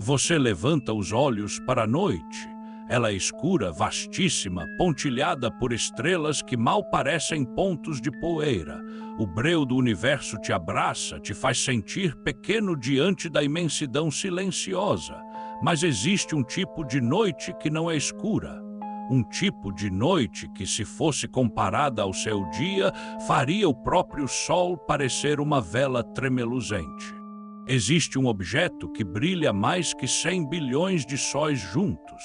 Você levanta os olhos para a noite. Ela é escura, vastíssima, pontilhada por estrelas que mal parecem pontos de poeira. O breu do universo te abraça, te faz sentir pequeno diante da imensidão silenciosa. Mas existe um tipo de noite que não é escura. Um tipo de noite que, se fosse comparada ao seu dia, faria o próprio sol parecer uma vela tremeluzente. Existe um objeto que brilha mais que 100 bilhões de sóis juntos.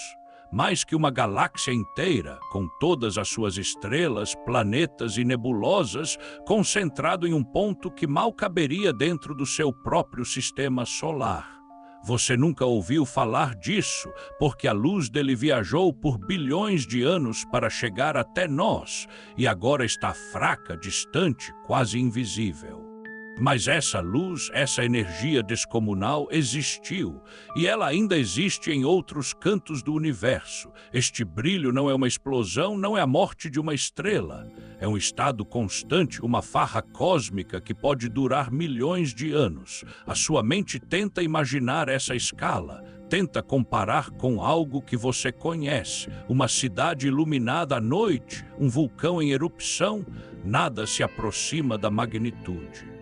Mais que uma galáxia inteira, com todas as suas estrelas, planetas e nebulosas, concentrado em um ponto que mal caberia dentro do seu próprio sistema solar. Você nunca ouviu falar disso, porque a luz dele viajou por bilhões de anos para chegar até nós, e agora está fraca, distante, quase invisível. Mas essa luz, essa energia descomunal existiu, e ela ainda existe em outros cantos do universo. Este brilho não é uma explosão, não é a morte de uma estrela. É um estado constante, uma farra cósmica que pode durar milhões de anos. A sua mente tenta imaginar essa escala, tenta comparar com algo que você conhece, uma cidade iluminada à noite, um vulcão em erupção. Nada se aproxima da magnitude.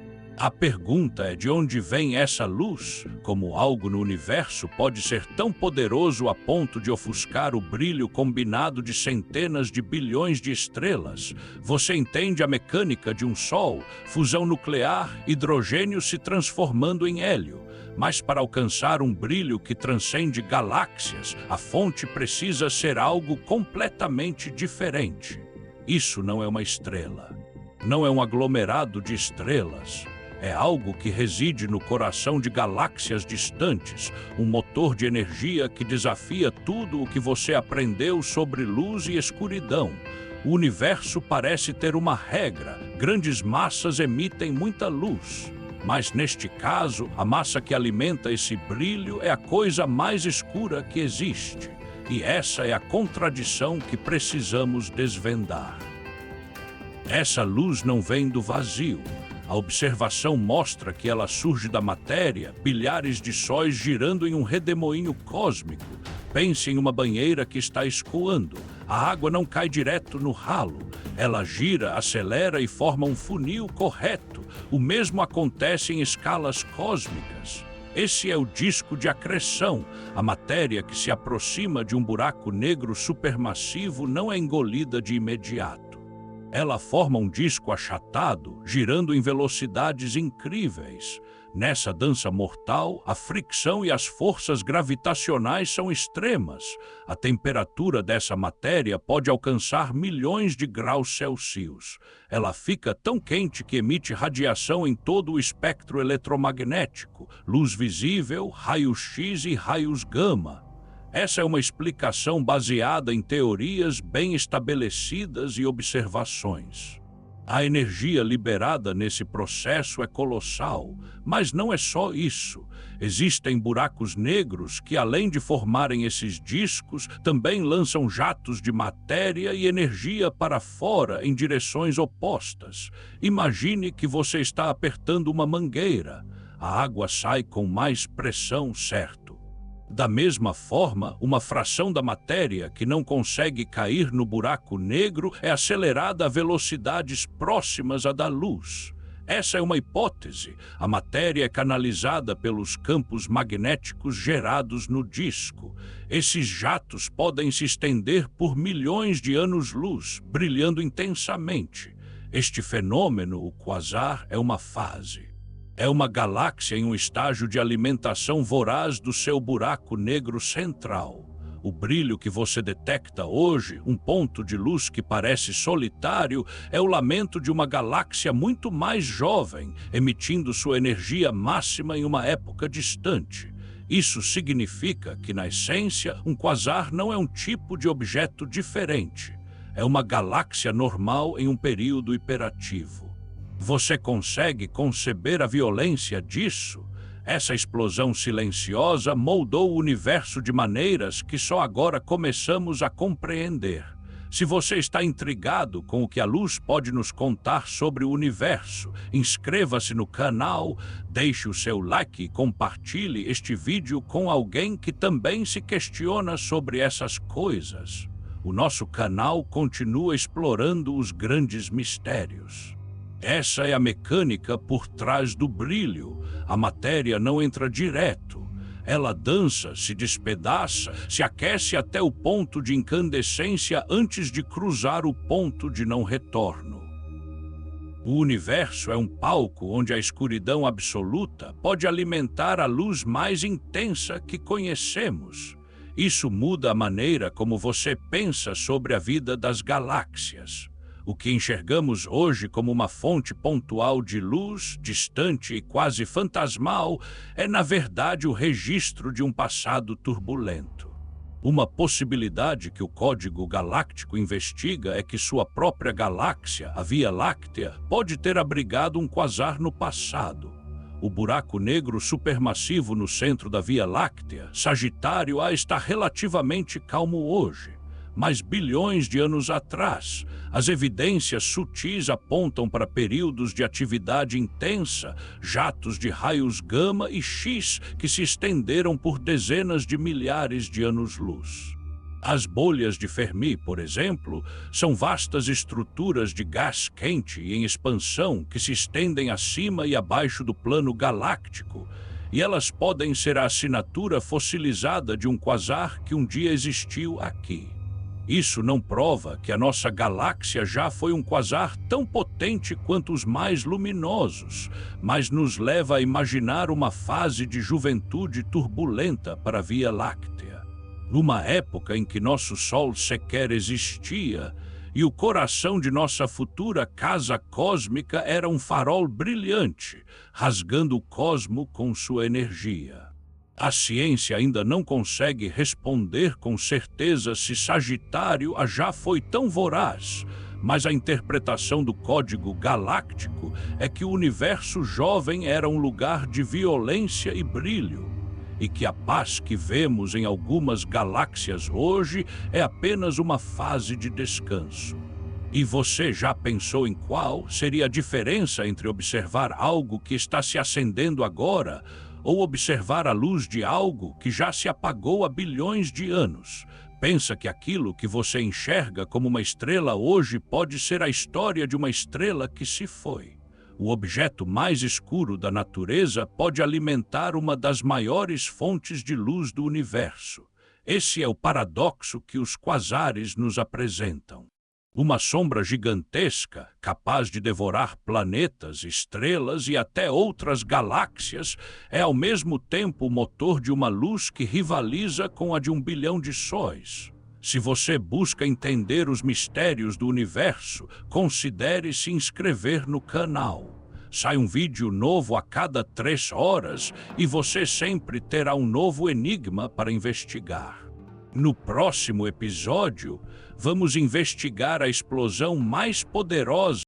A pergunta é de onde vem essa luz? Como algo no universo pode ser tão poderoso a ponto de ofuscar o brilho combinado de centenas de bilhões de estrelas? Você entende a mecânica de um sol, fusão nuclear, hidrogênio se transformando em hélio. Mas para alcançar um brilho que transcende galáxias, a fonte precisa ser algo completamente diferente. Isso não é uma estrela. Não é um aglomerado de estrelas. É algo que reside no coração de galáxias distantes, um motor de energia que desafia tudo o que você aprendeu sobre luz e escuridão. O universo parece ter uma regra: grandes massas emitem muita luz. Mas neste caso, a massa que alimenta esse brilho é a coisa mais escura que existe. E essa é a contradição que precisamos desvendar. Essa luz não vem do vazio. A observação mostra que ela surge da matéria, bilhares de sóis girando em um redemoinho cósmico. Pense em uma banheira que está escoando. A água não cai direto no ralo. Ela gira, acelera e forma um funil correto. O mesmo acontece em escalas cósmicas. Esse é o disco de acreção. A matéria que se aproxima de um buraco negro supermassivo não é engolida de imediato. Ela forma um disco achatado, girando em velocidades incríveis. Nessa dança mortal, a fricção e as forças gravitacionais são extremas. A temperatura dessa matéria pode alcançar milhões de graus Celsius. Ela fica tão quente que emite radiação em todo o espectro eletromagnético, luz visível, raios-X e raios gama. Essa é uma explicação baseada em teorias bem estabelecidas e observações. A energia liberada nesse processo é colossal, mas não é só isso. Existem buracos negros que, além de formarem esses discos, também lançam jatos de matéria e energia para fora em direções opostas. Imagine que você está apertando uma mangueira. A água sai com mais pressão, certo? Da mesma forma, uma fração da matéria que não consegue cair no buraco negro é acelerada a velocidades próximas à da luz. Essa é uma hipótese. A matéria é canalizada pelos campos magnéticos gerados no disco. Esses jatos podem se estender por milhões de anos-luz, brilhando intensamente. Este fenômeno, o quasar, é uma fase. É uma galáxia em um estágio de alimentação voraz do seu buraco negro central. O brilho que você detecta hoje, um ponto de luz que parece solitário, é o lamento de uma galáxia muito mais jovem, emitindo sua energia máxima em uma época distante. Isso significa que, na essência, um quasar não é um tipo de objeto diferente. É uma galáxia normal em um período hiperativo. Você consegue conceber a violência disso? Essa explosão silenciosa moldou o universo de maneiras que só agora começamos a compreender. Se você está intrigado com o que a luz pode nos contar sobre o universo, inscreva-se no canal, deixe o seu like e compartilhe este vídeo com alguém que também se questiona sobre essas coisas. O nosso canal continua explorando os grandes mistérios. Essa é a mecânica por trás do brilho. A matéria não entra direto. Ela dança, se despedaça, se aquece até o ponto de incandescência antes de cruzar o ponto de não retorno. O universo é um palco onde a escuridão absoluta pode alimentar a luz mais intensa que conhecemos. Isso muda a maneira como você pensa sobre a vida das galáxias. O que enxergamos hoje como uma fonte pontual de luz, distante e quase fantasmal, é na verdade o registro de um passado turbulento. Uma possibilidade que o Código Galáctico investiga é que sua própria galáxia, a Via Láctea, pode ter abrigado um quasar no passado. O buraco negro supermassivo no centro da Via Láctea, Sagitário A, está relativamente calmo hoje. Mas bilhões de anos atrás, as evidências sutis apontam para períodos de atividade intensa, jatos de raios gama e X que se estenderam por dezenas de milhares de anos-luz. As bolhas de Fermi, por exemplo, são vastas estruturas de gás quente e em expansão que se estendem acima e abaixo do plano galáctico, e elas podem ser a assinatura fossilizada de um quasar que um dia existiu aqui. Isso não prova que a nossa galáxia já foi um quasar tão potente quanto os mais luminosos, mas nos leva a imaginar uma fase de juventude turbulenta para a Via Láctea. Numa época em que nosso Sol sequer existia e o coração de nossa futura casa cósmica era um farol brilhante, rasgando o cosmo com sua energia. A ciência ainda não consegue responder com certeza se Sagitário já foi tão voraz, mas a interpretação do Código Galáctico é que o universo jovem era um lugar de violência e brilho, e que a paz que vemos em algumas galáxias hoje é apenas uma fase de descanso. E você já pensou em qual seria a diferença entre observar algo que está se acendendo agora ou observar a luz de algo que já se apagou há bilhões de anos? Pensa que aquilo que você enxerga como uma estrela hoje pode ser a história de uma estrela que se foi. O objeto mais escuro da natureza pode alimentar uma das maiores fontes de luz do universo. Esse é o paradoxo que os quasares nos apresentam. Uma sombra gigantesca, capaz de devorar planetas, estrelas e até outras galáxias, é ao mesmo tempo o motor de uma luz que rivaliza com a de 1 bilhão de sóis. Se você busca entender os mistérios do universo, considere se inscrever no canal. Sai um vídeo novo a cada 3 horas e você sempre terá um novo enigma para investigar. No próximo episódio, vamos investigar a explosão mais poderosa